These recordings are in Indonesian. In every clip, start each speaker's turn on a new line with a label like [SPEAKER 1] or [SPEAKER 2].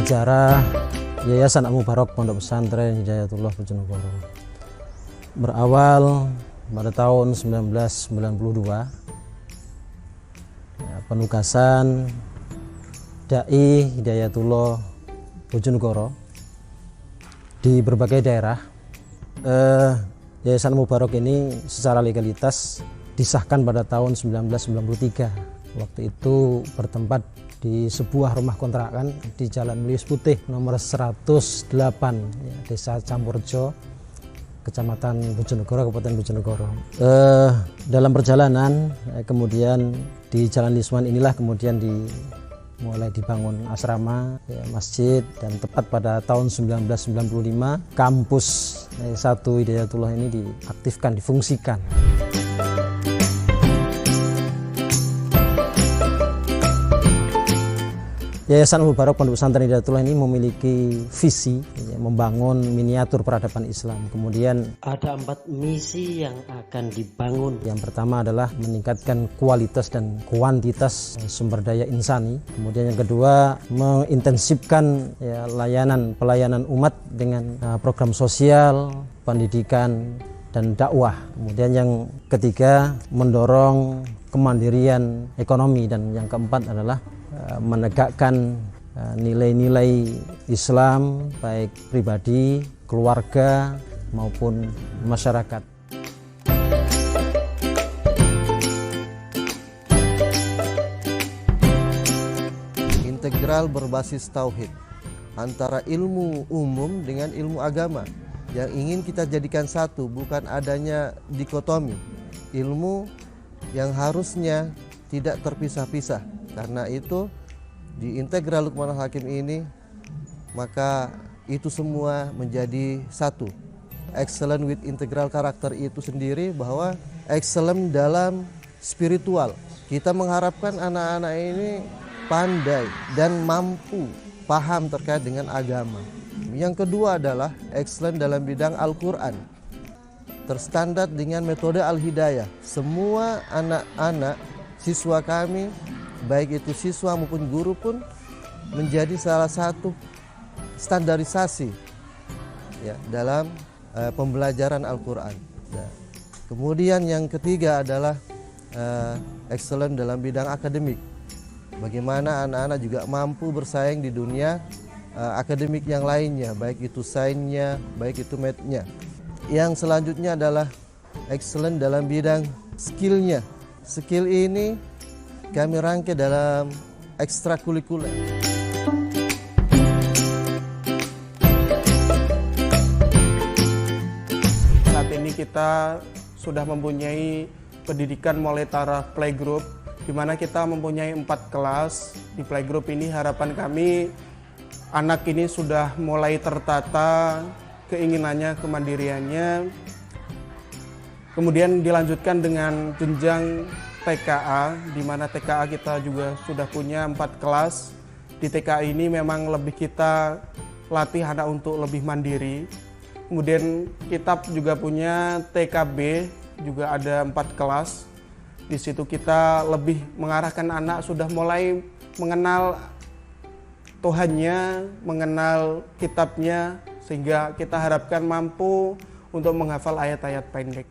[SPEAKER 1] Sejarah Yayasan Al-Mubarak Pondok Pesantren Hidayatullah Bojonegoro berawal pada tahun 1992, penugasan Dai Hidayatullah Bojonegoro di berbagai daerah. Yayasan Al-Mubarak ini secara legalitas disahkan pada tahun 1993. Waktu itu bertempat di sebuah rumah kontrakan di Jalan Melius Putih nomor 108, Desa Campurjo, Kecamatan Bojonegoro, Kabupaten Bojonegoro. Dalam perjalanan kemudian di Jalan Lisman inilah kemudian mulai dibangun asrama, masjid, dan tepat pada tahun 1995 kampus 1 Hidayatullah ini diaktifkan, difungsikan. Yayasan Al-Mubarak Pondok Pesantren Hidayatullah ini memiliki visi membangun miniatur peradaban Islam. Kemudian
[SPEAKER 2] ada 4 misi yang akan dibangun.
[SPEAKER 1] Yang pertama adalah meningkatkan kualitas dan kuantitas sumber daya insani. Kemudian yang kedua, mengintensifkan pelayanan umat dengan program sosial, pendidikan, dan dakwah. Kemudian yang ketiga, mendorong kemandirian ekonomi, dan yang keempat adalah menegakkan nilai-nilai Islam baik pribadi, keluarga maupun masyarakat.
[SPEAKER 3] Integral berbasis tauhid antara ilmu umum dengan ilmu agama yang ingin kita jadikan satu, bukan adanya dikotomi. Ilmu yang harusnya tidak terpisah-pisah. Karena itu di Integral Luqmanul Hakim ini maka itu semua menjadi satu. Excellent with integral karakter itu sendiri bahwa excellent dalam spiritual. Kita mengharapkan anak-anak ini pandai dan mampu paham terkait dengan agama. Yang kedua adalah excellent dalam bidang Al-Quran. Terstandar dengan metode Al-Hidayah. Semua anak-anak siswa kami, baik itu siswa maupun guru pun menjadi salah satu standarisasi dalam pembelajaran Al-Quran. Kemudian yang ketiga adalah excellent dalam bidang akademik. Bagaimana anak-anak juga mampu bersaing di dunia akademik yang lainnya, baik itu sainsnya, baik itu mathnya. Yang selanjutnya adalah excellent dalam bidang skillnya. Skill ini kami rangkai dalam ekstrakurikuler.
[SPEAKER 4] Saat ini kita sudah mempunyai pendidikan mulai taraf playgroup, di mana kita mempunyai 4 kelas. Di playgroup ini harapan kami anak ini sudah mulai tertata keinginannya, kemandiriannya. Kemudian dilanjutkan dengan jenjang TKA, di mana TKA kita juga sudah punya 4 kelas. Di TKA ini memang lebih kita latih anak untuk lebih mandiri. Kemudian kita juga punya TKB, juga ada 4 kelas. Di situ kita lebih mengarahkan anak sudah mulai mengenal Tuhannya, mengenal kitabnya, sehingga kita harapkan mampu untuk menghafal ayat-ayat pendek.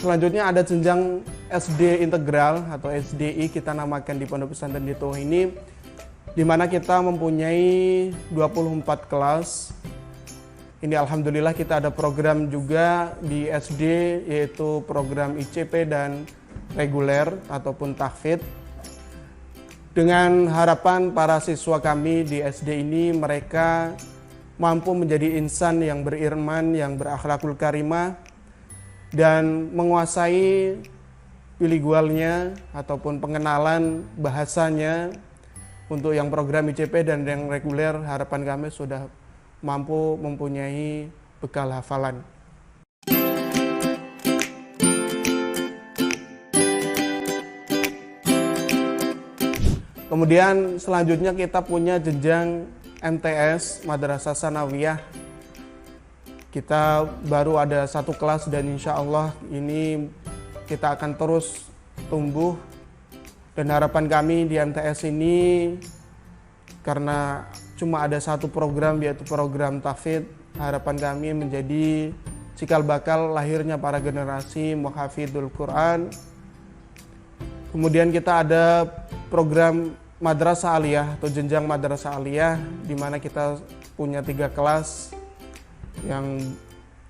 [SPEAKER 4] Selanjutnya ada jenjang SD integral atau SDI kita namakan di Pondok Pesantren Hidayatullah ini, di mana kita mempunyai 24 kelas. Ini alhamdulillah kita ada program juga di SD, yaitu program ICP dan reguler ataupun tahfidz. Dengan harapan para siswa kami di SD ini mereka mampu menjadi insan yang beriman, yang berakhlakul karimah, dan menguasai bilingualnya ataupun pengenalan bahasanya. Untuk yang program ICP dan yang reguler, harapan kami sudah mampu mempunyai bekal hafalan. Kemudian selanjutnya kita punya jenjang MTS, Madrasah Sanawiyah. Kita baru ada 1 kelas dan insya Allah ini kita akan terus tumbuh, dan harapan kami di MTS ini, karena cuma ada satu program yaitu program tahfidz, harapan kami menjadi cikal bakal lahirnya para generasi muhafidul Quran. Kemudian kita ada program madrasah aliyah atau jenjang madrasah aliyah, di mana kita punya 3 kelas yang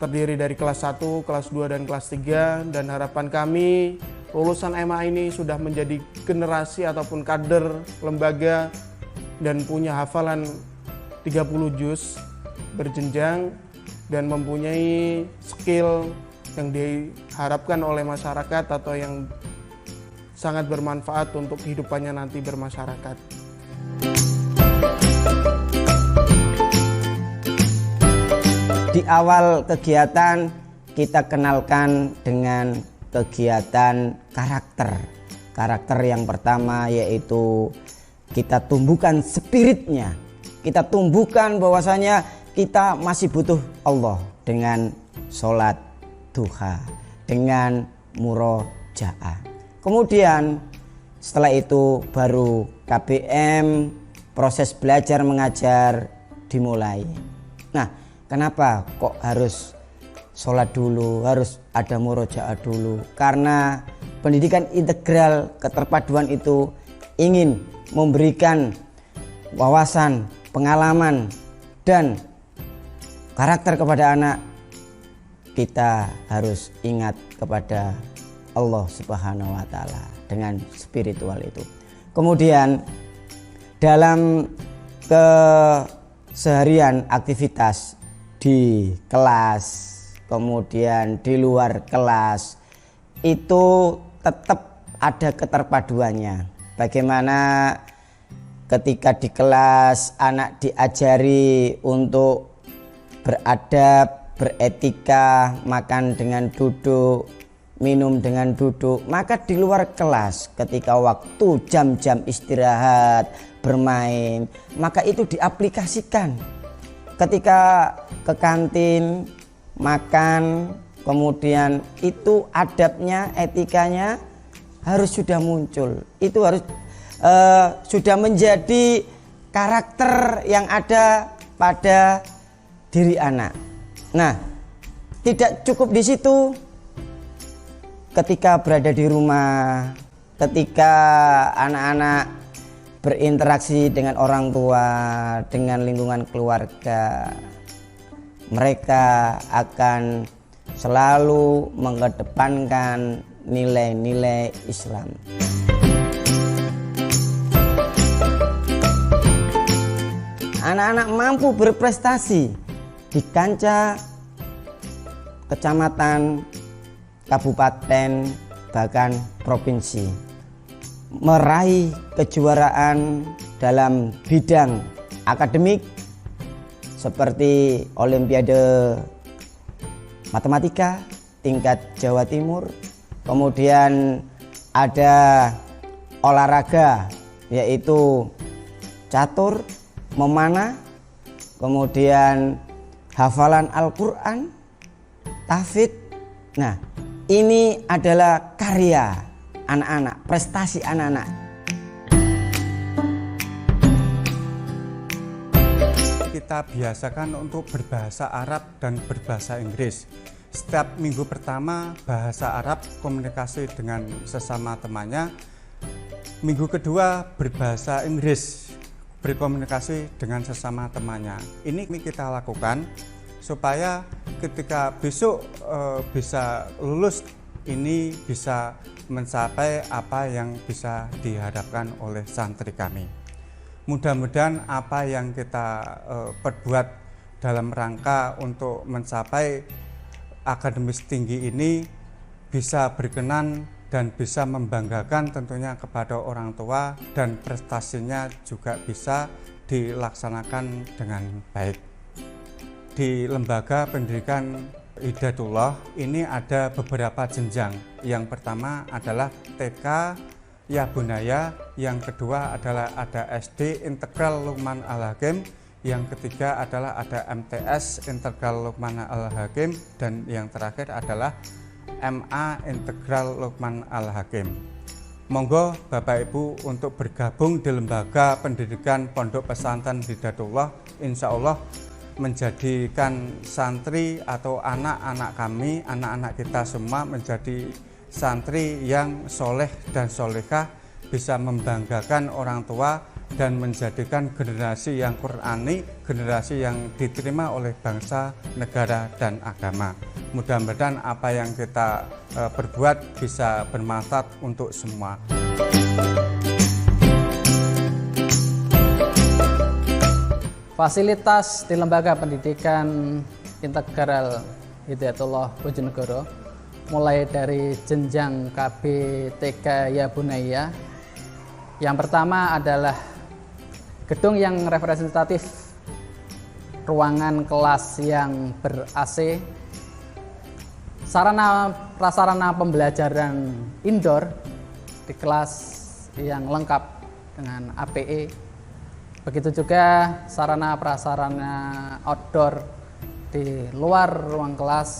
[SPEAKER 4] terdiri dari kelas 1, kelas 2, dan kelas 3. Dan harapan kami lulusan MA ini sudah menjadi generasi ataupun kader lembaga dan punya hafalan 30 juz berjenjang dan mempunyai skill yang diharapkan oleh masyarakat atau yang sangat bermanfaat untuk kehidupannya nanti bermasyarakat.
[SPEAKER 5] Di awal kegiatan kita kenalkan dengan kegiatan karakter yang pertama, yaitu kita tumbuhkan spiritnya, kita tumbuhkan bahwasanya kita masih butuh Allah dengan sholat duha, dengan murojaah. Kemudian setelah itu baru KBM, proses belajar mengajar dimulai. Nah, kenapa kok harus sholat dulu, harus ada murojaah dulu? Karena pendidikan integral keterpaduan itu ingin memberikan wawasan, pengalaman, dan karakter kepada anak. Kita harus ingat kepada Allah Subhanahu wa Ta'ala dengan spiritual itu. Kemudian dalam keseharian aktivitas di kelas, kemudian di luar kelas, itu tetap ada keterpaduannya. Bagaimana ketika di kelas anak diajari untuk beradab, beretika, makan dengan duduk, minum dengan duduk, maka di luar kelas ketika waktu jam-jam istirahat, bermain, maka itu diaplikasikan. Ketika ke kantin, makan, kemudian itu adabnya, etikanya harus sudah muncul. Itu harus sudah menjadi karakter yang ada pada diri anak. Nah, tidak cukup di situ. Ketika berada di rumah, ketika anak-anak berinteraksi dengan orang tua, dengan lingkungan keluarga, mereka akan selalu mengedepankan nilai-nilai Islam. Anak-anak mampu berprestasi di kancah kecamatan, kabupaten, bahkan provinsi, meraih kejuaraan dalam bidang akademik seperti Olimpiade Matematika tingkat Jawa Timur, kemudian ada olahraga yaitu catur, memanah, kemudian hafalan Al-Quran, tahfidz. Nah, ini adalah karya anak-anak, prestasi anak-anak.
[SPEAKER 6] Kita biasakan untuk berbahasa Arab dan berbahasa Inggris. Setiap minggu pertama bahasa Arab, komunikasi dengan sesama temannya. Minggu kedua berbahasa Inggris, berkomunikasi dengan sesama temannya. Ini kita lakukan supaya ketika besok bisa lulus ini bisa mencapai apa yang bisa dihadapkan oleh santri kami. Mudah-mudahan apa yang kita perbuat dalam rangka untuk mencapai akademis tinggi ini bisa berkenan dan bisa membanggakan tentunya kepada orang tua, dan prestasinya juga bisa dilaksanakan dengan baik. Di lembaga pendidikan Hidayatullah ini ada beberapa jenjang. Yang pertama adalah TK Ya Bunaya, yang kedua adalah ada SD Integral Luqman Al-Hakim, yang ketiga adalah ada MTS Integral Luqman Al-Hakim, dan yang terakhir adalah MA Integral Lukman Al-Hakim. Monggo Bapak Ibu untuk bergabung di lembaga pendidikan Pondok Pesantren Hidayatullah, insya Allah menjadikan santri atau anak-anak kami, anak-anak kita semua menjadi santri yang soleh dan solehah, bisa membanggakan orang tua dan menjadikan generasi yang Qur'ani, generasi yang diterima oleh bangsa, negara, dan agama. Mudah-mudahan apa yang kita perbuat bisa bermanfaat untuk semua.
[SPEAKER 7] Fasilitas di Lembaga Pendidikan Integral Hidayatullah Bojonegoro mulai dari jenjang KB TK Ya Bunaya. Yang pertama adalah gedung yang representatif, ruangan kelas yang ber-AC, sarana prasarana pembelajaran indoor di kelas yang lengkap dengan APE. Begitu juga sarana prasarana outdoor di luar ruang kelas,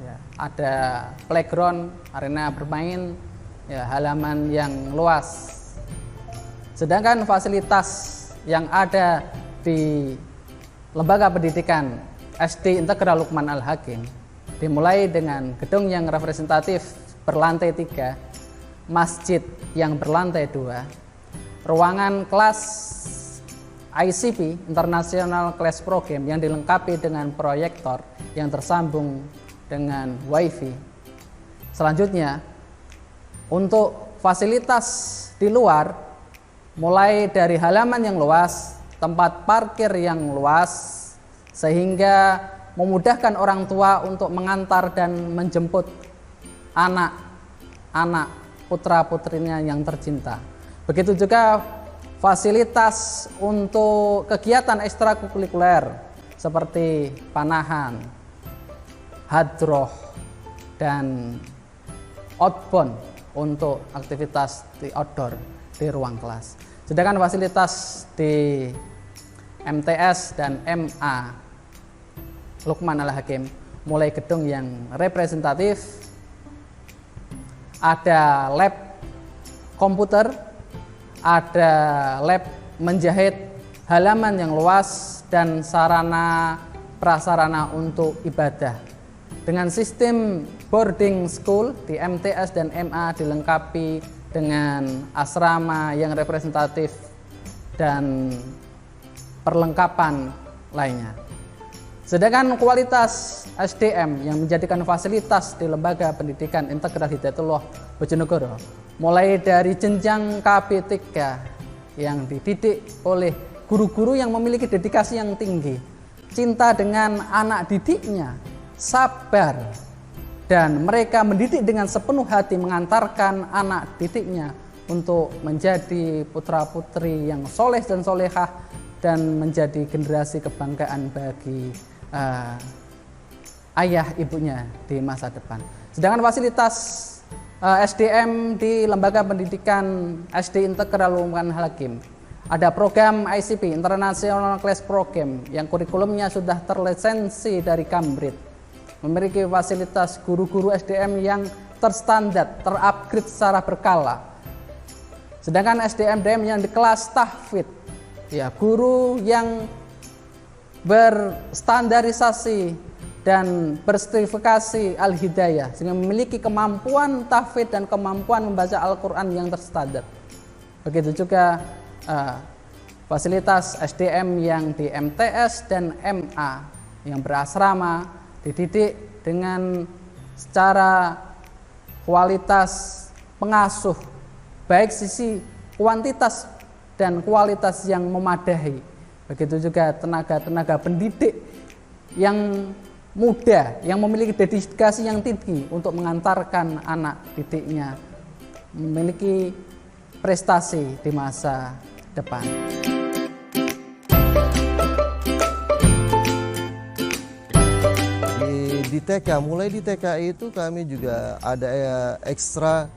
[SPEAKER 7] ya, ada playground, arena bermain, ya, halaman yang luas. Sedangkan fasilitas yang ada di Lembaga Pendidikan SD Integral Lukman Al-Hakim dimulai dengan gedung yang representatif berlantai 3, masjid yang berlantai 2, ruangan kelas ICP International Class Program yang dilengkapi dengan proyektor yang tersambung dengan WiFi. Selanjutnya, untuk fasilitas di luar, mulai dari halaman yang luas, tempat parkir yang luas, sehingga memudahkan orang tua untuk mengantar dan menjemput anak-anak putra-putrinya yang tercinta. Begitu juga fasilitas untuk kegiatan ekstrakurikuler seperti panahan, hadroh, dan outbound untuk aktivitas di outdoor di ruang kelas. Sedangkan fasilitas di MTS dan MA Lukman Al-Hakim mulai gedung yang representatif, ada lab komputer, ada lab menjahit, halaman yang luas, dan sarana prasarana untuk ibadah. Dengan sistem boarding school di MTS dan MA dilengkapi dengan asrama yang representatif dan perlengkapan lainnya. Sedangkan kualitas SDM yang menjadikan fasilitas di Lembaga Pendidikan Integral Hidayatullah Bojonegoro mulai dari jenjang KB3 yang dididik oleh guru-guru yang memiliki dedikasi yang tinggi, cinta dengan anak didiknya, sabar, dan mereka mendidik dengan sepenuh hati mengantarkan anak didiknya untuk menjadi putra-putri yang soleh dan solehah dan menjadi generasi kebanggaan bagi ayah ibunya di masa depan. Sedangkan fasilitas SDM di Lembaga Pendidikan SD Integral Lukman Al-Hakim, ada program ICP International Class Program yang kurikulumnya sudah terlisensi dari Cambridge, memiliki fasilitas guru-guru SDM yang terstandar, terupgrade secara berkala. Sedangkan SDM yang di kelas tahfidz, ya, guru yang berstandarisasi dan bersertifikasi Al-Hidayah sehingga memiliki kemampuan tahfidz dan kemampuan membaca Al-Quran yang terstandar. Begitu juga fasilitas SDM yang di MTS dan MA yang berasrama, dididik dengan secara kualitas pengasuh, baik sisi kuantitas dan kualitas yang memadai. Begitu juga tenaga-tenaga pendidik yang muda, yang memiliki dedikasi yang tinggi untuk mengantarkan anak didiknya memiliki prestasi di masa depan.
[SPEAKER 3] Di TK, mulai di TK itu kami juga ada ekstra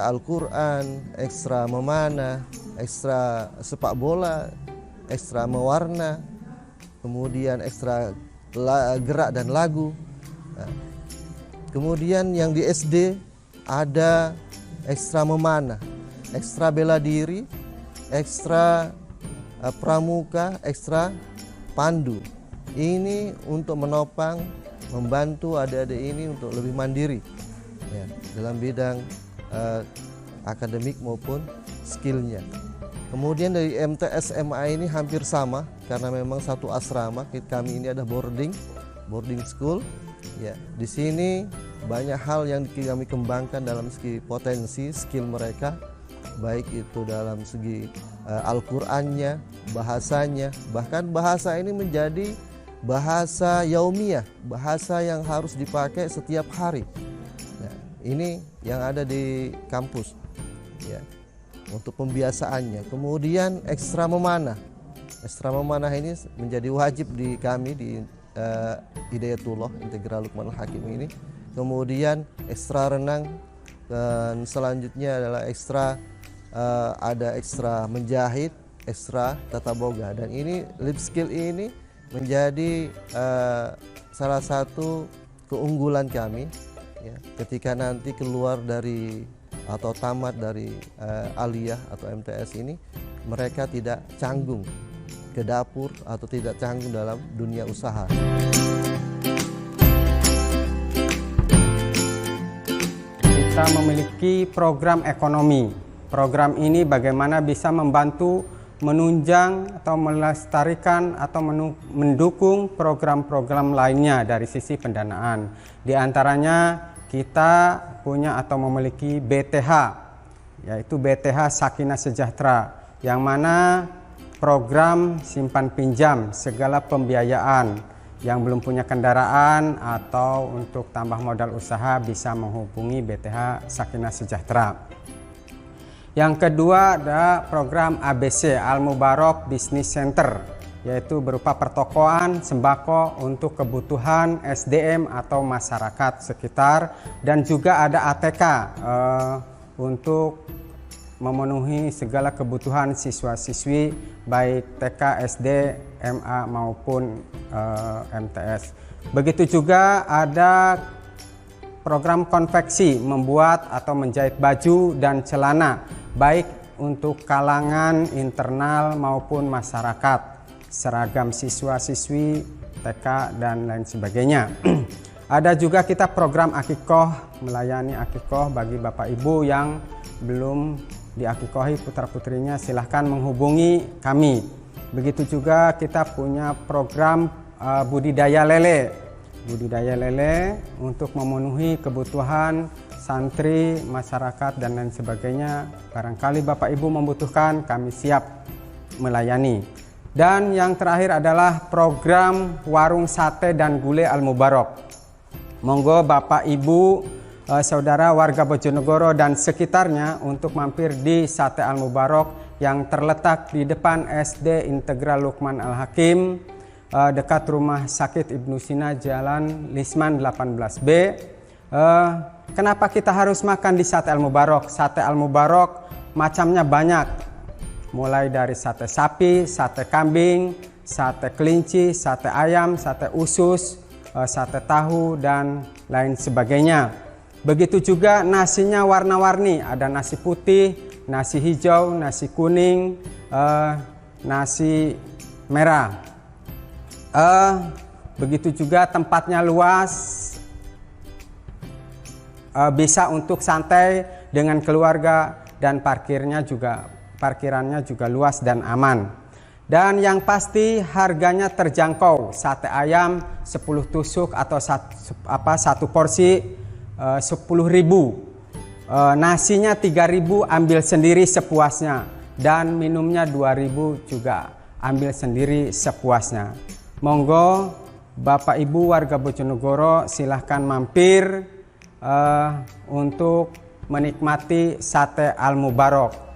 [SPEAKER 3] Al-Quran, ekstra memanah, ekstra sepak bola, ekstra mewarna, kemudian ekstra gerak dan lagu. Nah, Kemudian yang di SD ada ekstra memanah, ekstra bela diri, ekstra pramuka, ekstra pandu. Ini untuk menopang, membantu adik-adik ini untuk lebih mandiri ya, dalam bidang akademik maupun skillnya. Kemudian dari MTS MA ini hampir sama karena memang satu asrama. Kami ini ada boarding school. Ya, di sini banyak hal yang kami kembangkan dalam segi potensi skill mereka, baik itu dalam segi Al-Qur'annya, bahasanya, bahkan bahasa ini menjadi bahasa yaumiyah, bahasa yang harus dipakai setiap hari. Nah, ini yang ada di kampus ya, untuk pembiasaannya. Kemudian ekstra memanah. Ekstra memanah ini menjadi wajib di kami di Hidayatullah Integral Luqman Al-Hakim ini. Kemudian ekstra renang, dan selanjutnya adalah ada ekstra menjahit, ekstra tata boga. Dan ini life skill ini menjadi salah satu keunggulan kami ya, ketika nanti keluar dari atau tamat dari aliyah atau MTS ini, mereka tidak canggung ke dapur atau tidak canggung dalam dunia usaha.
[SPEAKER 8] Kita memiliki program ekonomi. Program ini bagaimana bisa membantu menunjang atau melestarikan atau mendukung program-program lainnya dari sisi pendanaan. Di antaranya kita punya atau memiliki BTH, yaitu BTH Sakinah Sejahtera, yang mana program simpan pinjam segala pembiayaan yang belum punya kendaraan atau untuk tambah modal usaha bisa menghubungi BTH Sakinah Sejahtera. Yang kedua ada program ABC Al-Mubarak Business Center, yaitu berupa pertokoan sembako untuk kebutuhan SDM atau masyarakat sekitar, dan juga ada ATK untuk memenuhi segala kebutuhan siswa-siswi baik TK, SD, MA maupun MTS. Begitu juga ada program konveksi, membuat atau menjahit baju dan celana baik untuk kalangan internal maupun masyarakat, seragam siswa-siswi TK dan lain sebagainya. Ada juga kita program akikoh, melayani akikoh bagi Bapak Ibu yang belum diakikohi putra-putrinya, silahkan menghubungi kami. Begitu juga kita punya program budidaya lele. Budidaya lele untuk memenuhi kebutuhan santri, masyarakat dan lain sebagainya. Barangkali Bapak Ibu membutuhkan, kami siap melayani. Dan yang terakhir adalah program warung sate dan gulai Al-Mubarak. Monggo Bapak Ibu, saudara warga Bojonegoro dan sekitarnya untuk mampir di Sate Al-Mubarak yang terletak di depan SD Integral Luqman Al-Hakim, dekat Rumah Sakit Ibnu Sina, Jalan Lisman 18B. Kenapa kita harus makan di Sate Al-Mubarak? Sate Al-Mubarak macamnya banyak, mulai dari sate sapi, sate kambing, sate kelinci, sate ayam, sate usus, sate tahu dan lain sebagainya. Begitu juga nasinya warna-warni, ada nasi putih, nasi hijau, nasi kuning, nasi merah. Begitu juga tempatnya luas, bisa untuk santai dengan keluarga, dan parkirannya juga luas dan aman. Dan yang pasti harganya terjangkau. Sate ayam 10 tusuk atau satu porsi 10.000, nasinya 3.000 ambil sendiri sepuasnya, dan minumnya 2.000 juga ambil sendiri sepuasnya. Monggo Bapak Ibu warga Bojonegoro silahkan mampir untuk menikmati Sate Al-Mubarak.